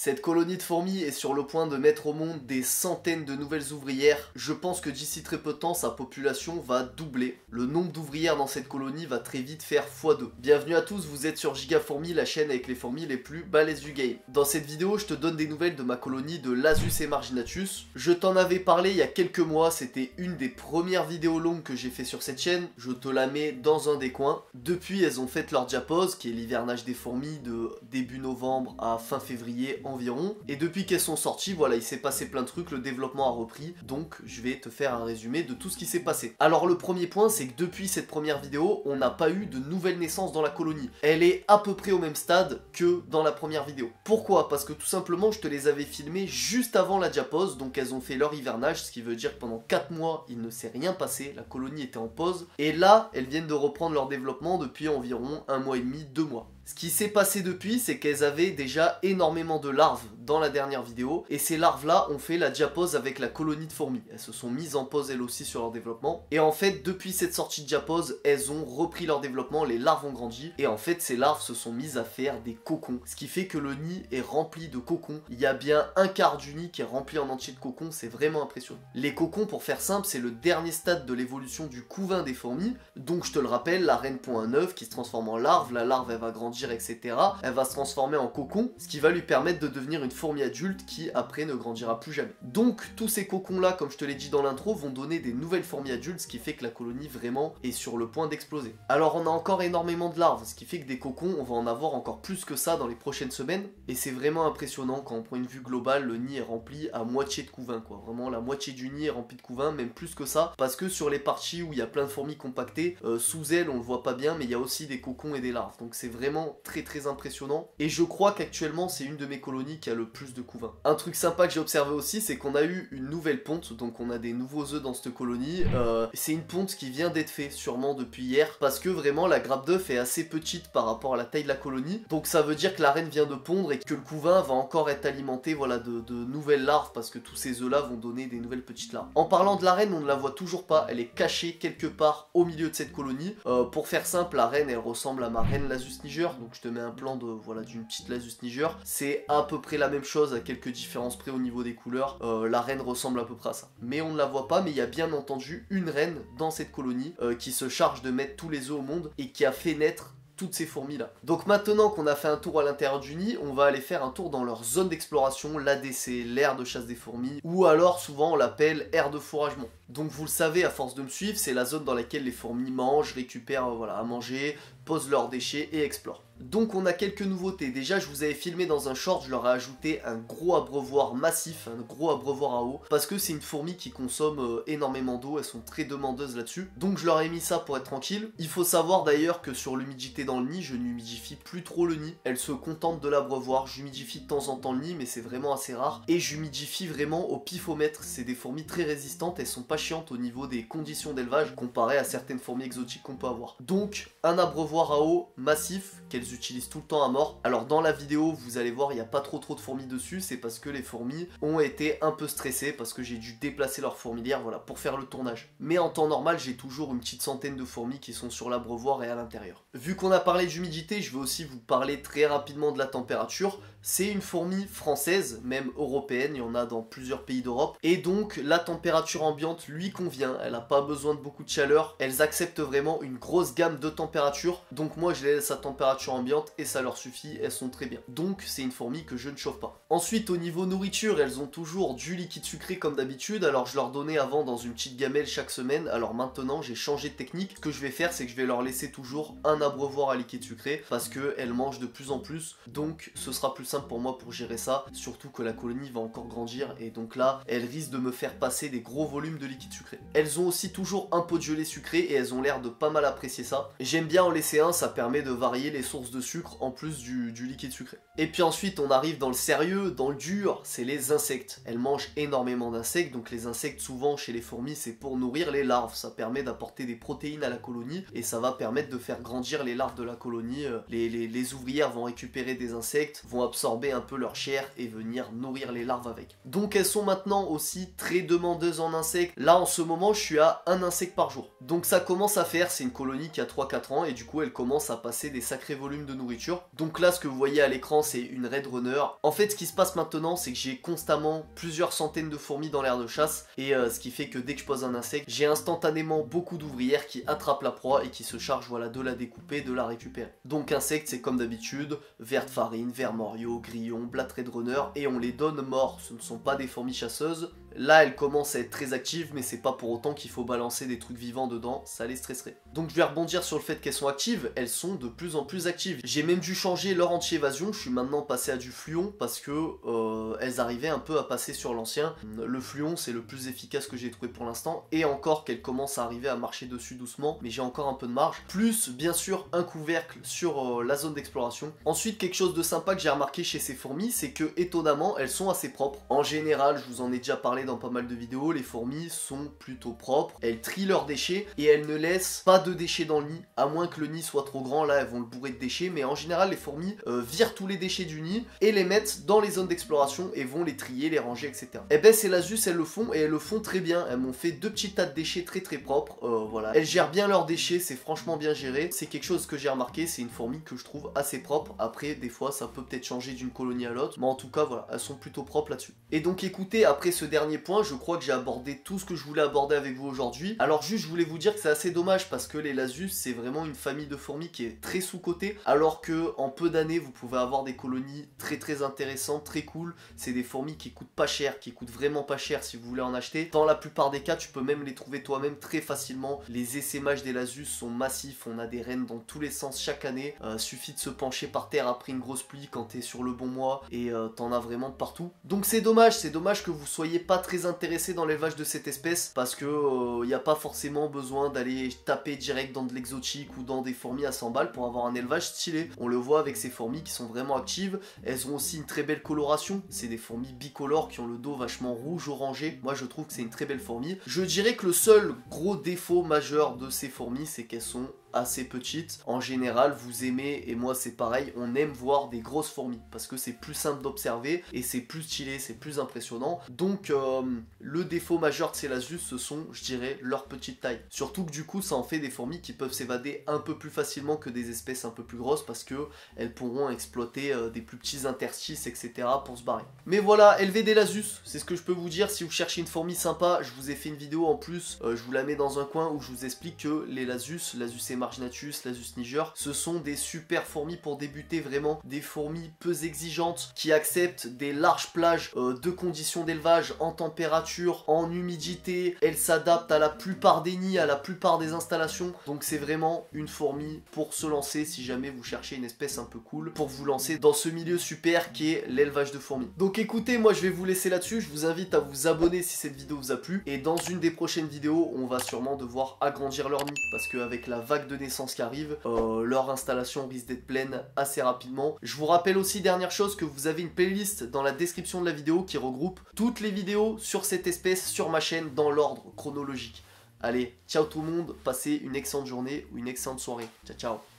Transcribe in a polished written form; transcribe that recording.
Cette colonie de fourmis est sur le point de mettre au monde des centaines de nouvelles ouvrières. Je pense que d'ici très peu de temps, sa population va doubler. Le nombre d'ouvrières dans cette colonie va très vite faire x2. Bienvenue à tous, vous êtes sur GigaFourmi, la chaîne avec les fourmis les plus balèzes du game. Dans cette vidéo, je te donne des nouvelles de ma colonie de Lasius emarginatus. Je t'en avais parlé il y a quelques mois, c'était une des premières vidéos longues que j'ai fait sur cette chaîne. Je te la mets dans un des coins. Depuis, elles ont fait leur diapause, qui est l'hivernage des fourmis de début novembre à fin février environ. Et depuis qu'elles sont sorties, voilà, il s'est passé plein de trucs, le développement a repris. Donc, je vais te faire un résumé de tout ce qui s'est passé. Alors, le premier point, c'est que depuis cette première vidéo, on n'a pas eu de nouvelles naissances dans la colonie. Elle est à peu près au même stade que dans la première vidéo. Pourquoi? Parce que tout simplement, je te les avais filmées juste avant la diapause, donc elles ont fait leur hivernage, ce qui veut dire que pendant 4 mois, il ne s'est rien passé, la colonie était en pause. Et là, elles viennent de reprendre leur développement depuis environ 1 mois et demi, 2 mois. Ce qui s'est passé depuis, c'est qu'elles avaient déjà énormément de larves dans la dernière vidéo, et ces larves-là ont fait la diapause avec la colonie de fourmis. Elles se sont mises en pause elles aussi sur leur développement, et en fait, depuis cette sortie de diapause, elles ont repris leur développement, les larves ont grandi, et en fait, ces larves se sont mises à faire des cocons, ce qui fait que le nid est rempli de cocons. Il y a bien un quart du nid qui est rempli en entier de cocons, c'est vraiment impressionnant. Les cocons, pour faire simple, c'est le dernier stade de l'évolution du couvain des fourmis, donc je te le rappelle, la reine pond un œuf qui se transforme en larve, la larve elle va grandir, etc. Elle va se transformer en cocon, ce qui va lui permettre de devenir une fourmi adulte qui après ne grandira plus jamais. Donc tous ces cocons là, comme je te l'ai dit dans l'intro, vont donner des nouvelles fourmis adultes, ce qui fait que la colonie vraiment est sur le point d'exploser. Alors on a encore énormément de larves, ce qui fait que des cocons, on va en avoir encore plus que ça dans les prochaines semaines, et c'est vraiment impressionnant quand on prend une vue globale, le nid est rempli à moitié de couvain quoi, vraiment la moitié du nid est rempli de couvain, même plus que ça, parce que sur les parties où il y a plein de fourmis compactées, sous elles on le voit pas bien, mais il y a aussi des cocons et des larves, donc c'est vraiment très impressionnant, et je crois qu'actuellement c'est une de mes colonies qui a le plus de couvains. Un truc sympa que j'ai observé aussi, c'est qu'on a eu une nouvelle ponte, donc on a des nouveaux œufs dans cette colonie. C'est une ponte qui vient d'être faite sûrement depuis hier, parce que vraiment la grappe d'œuf est assez petite par rapport à la taille de la colonie, donc ça veut dire que la reine vient de pondre et que le couvain va encore être alimenté, voilà, de nouvelles larves, parce que tous ces œufs là vont donner des nouvelles petites larves. En parlant de la reine, on ne la voit toujours pas, elle est cachée quelque part au milieu de cette colonie. Pour faire simple, la reine elle ressemble à ma reine Lasius niger, donc je te mets un plan de, voilà, d'une petite Lasius niger. C'est à peu près la même chose, à quelques différences près au niveau des couleurs. La reine ressemble à peu près à ça. Mais on ne la voit pas, mais il y a bien entendu une reine dans cette colonie qui se charge de mettre tous les œufs au monde et qui a fait naître toutes ces fourmis là. Donc maintenant qu'on a fait un tour à l'intérieur du nid, on va aller faire un tour dans leur zone d'exploration, l'ADC, l'aire de chasse des fourmis, ou alors souvent on l'appelle aire de fourragement. Donc vous le savez à force de me suivre, c'est la zone dans laquelle les fourmis mangent, récupèrent voilà, à manger, posent leurs déchets et explorent. Donc on a quelques nouveautés. Déjà je vous avais filmé dans un short, je leur ai ajouté un gros abreuvoir massif, un gros abreuvoir à eau, parce que c'est une fourmi qui consomme énormément d'eau, elles sont très demandeuses là-dessus. Donc je leur ai mis ça pour être tranquille. Il faut savoir d'ailleurs que sur l'humidité dans le nid, je n'humidifie plus trop le nid. Elles se contentent de l'abreuvoir, j'humidifie de temps en temps le nid, mais c'est vraiment assez rare. Et j'humidifie vraiment au pifomètre, c'est des fourmis très résistantes, elles sont pas chiantes au niveau des conditions d'élevage, comparé à certaines fourmis exotiques qu'on peut avoir. Donc un abreuvoir à eau massif, qu'elles utilisent tout le temps à mort. Alors dans la vidéo, vous allez voir, il n'y a pas trop de fourmis dessus, c'est parce que les fourmis ont été un peu stressées, parce que j'ai dû déplacer leur fourmilière, voilà, pour faire le tournage. Mais en temps normal, j'ai toujours une petite centaine de fourmis qui sont sur l'abreuvoir et à l'intérieur. Vu qu'on a parlé d'humidité, je vais aussi vous parler très rapidement de la température. C'est une fourmi française, même européenne, il y en a dans plusieurs pays d'Europe, et donc la température ambiante lui convient, elle n'a pas besoin de beaucoup de chaleur, elles acceptent vraiment une grosse gamme de températures, donc moi je les laisse à température ambiante et ça leur suffit, elles sont très bien. Donc c'est une fourmi que je ne chauffe pas. Ensuite au niveau nourriture, elles ont toujours du liquide sucré comme d'habitude, alors je leur donnais avant dans une petite gamelle chaque semaine, alors maintenant j'ai changé de technique. Ce que je vais faire, c'est que je vais leur laisser toujours un abreuvoir à liquide sucré, parce qu'elles mangent de plus en plus, donc ce sera plus simple pour moi pour gérer ça, surtout que la colonie va encore grandir, et donc là, elles risquent de me faire passer des gros volumes de liquide sucré. Elles ont aussi toujours un pot de gelée sucré, et elles ont l'air de pas mal apprécier ça. J'aime bien en laisser un, ça permet de varier les sources de sucre en plus du liquide sucré. Et puis ensuite, on arrive dans le sérieux, dans le dur, c'est les insectes. Elles mangent énormément d'insectes, donc les insectes souvent chez les fourmis, c'est pour nourrir les larves, ça permet d'apporter des protéines à la colonie, et ça va permettre de faire grandir les larves de la colonie. Les ouvrières vont récupérer des insectes, vont absorber un peu leur chair et venir nourrir les larves avec. Donc elles sont maintenant aussi très demandeuses en insectes. Là en ce moment je suis à un insecte par jour. Donc ça commence à faire, c'est une colonie qui a 3-4 ans et du coup elle commence à passer des sacrés volumes volume de nourriture. Donc là ce que vous voyez à l'écran c'est une Red Runner. En fait ce qui se passe maintenant c'est que j'ai constamment plusieurs centaines de fourmis dans l'aire de chasse et ce qui fait que dès que je pose un insecte, j'ai instantanément beaucoup d'ouvrières qui attrapent la proie et qui se chargent voilà, de la découper, de la récupérer. Donc insectes c'est comme d'habitude, vers de farine, vers morio, grillon, Black Red Runner et on les donne morts. Ce ne sont pas des fourmis chasseuses. Là elles commencent à être très actives mais c'est pas pour autant qu'il faut balancer des trucs vivants dedans, ça les stresserait. Donc je vais rebondir sur le fait qu'elles sont actives, elles sont de plus en plus actives. J'ai même dû changer leur anti-évasion, je suis maintenant passé à du fluon parce que elles arrivaient un peu à passer sur l'ancien. Le fluon c'est le plus efficace que j'ai trouvé pour l'instant et encore qu'elles commencent à arriver à marcher dessus doucement mais j'ai encore un peu de marge. Plus bien sûr un couvercle sur la zone d'exploration. Ensuite quelque chose de sympa que j'ai remarqué chez ces fourmis c'est que étonnamment elles sont assez propres. En général je vous en ai déjà parlé dans pas mal de vidéos, les fourmis sont plutôt propres, elles trient leurs déchets et elles ne laissent pas de déchets dans le nid, à moins que le nid soit trop grand, là elles vont le bourrer de déchets, mais en général les fourmis virent tous les déchets du nid et les mettent dans les zones d'exploration et vont les trier, les ranger, etc. Et ben ces Lasus elles le font et elles le font très bien, elles m'ont fait 2 petits tas de déchets très propres, voilà. Elles gèrent bien leurs déchets, c'est franchement bien géré, c'est quelque chose que j'ai remarqué, c'est une fourmi que je trouve assez propre, après des fois ça peut peut-être changer d'une colonie à l'autre, mais en tout cas voilà, elles sont plutôt propres là-dessus. Et donc écoutez, après ce dernier point, je crois que j'ai abordé tout ce que je voulais aborder avec vous aujourd'hui. Alors juste je voulais vous dire que c'est assez dommage parce que les Lasus c'est vraiment une famille de fourmis qui est très sous-cotée, alors que en peu d'années vous pouvez avoir des colonies très intéressantes, très cool. C'est des fourmis qui coûtent pas cher, qui coûtent vraiment pas cher si vous voulez en acheter. Dans la plupart des cas tu peux même les trouver toi-même très facilement. Les essaimages des Lasus sont massifs, on a des reines dans tous les sens chaque année. Suffit de se pencher par terre après une grosse pluie quand t'es sur le bon mois et t'en as vraiment de partout. Donc c'est dommage que vous soyez pas très intéressé dans l'élevage de cette espèce parce que y a pas forcément besoin d'aller taper direct dans de l'exotique ou dans des fourmis à 100 balles pour avoir un élevage stylé. On le voit avec ces fourmis qui sont vraiment actives, elles ont aussi une très belle coloration, c'est des fourmis bicolores qui ont le dos vachement rouge orangé. Moi je trouve que c'est une très belle fourmi. Je dirais que le seul gros défaut majeur de ces fourmis c'est qu'elles sont assez petites. En général vous aimez, et moi c'est pareil, on aime voir des grosses fourmis parce que c'est plus simple d'observer et c'est plus stylé, c'est plus impressionnant. Donc le défaut majeur de ces Lasus ce sont, je dirais, leur petite taille. Surtout que du coup ça en fait des fourmis qui peuvent s'évader un peu plus facilement que des espèces un peu plus grosses parce que elles pourront exploiter des plus petits interstices etc pour se barrer. Mais voilà, élever des Lasus, c'est ce que je peux vous dire. Si vous cherchez une fourmi sympa, je vous ai fait une vidéo en plus, je vous la mets dans un coin où je vous explique que les Lasus Marginatus, Lasus niger, ce sont des super fourmis pour débuter, vraiment des fourmis peu exigeantes qui acceptent des larges plages de conditions d'élevage en température, en humidité. Elles s'adaptent à la plupart des nids, à la plupart des installations. Donc c'est vraiment une fourmi pour se lancer si jamais vous cherchez une espèce un peu cool pour vous lancer dans ce milieu super qui est l'élevage de fourmis. Donc écoutez, moi je vais vous laisser là-dessus. Je vous invite à vous abonner si cette vidéo vous a plu. Et dans une des prochaines vidéos, on va sûrement devoir agrandir leur nid parce qu'avec la vague de naissance qui arrive, leur installation risque d'être pleine assez rapidement. Je vous rappelle aussi, dernière chose, que vous avez une playlist dans la description de la vidéo qui regroupe toutes les vidéos sur cette espèce sur ma chaîne dans l'ordre chronologique. Allez, ciao tout le monde, passez une excellente journée ou une excellente soirée. Ciao ciao.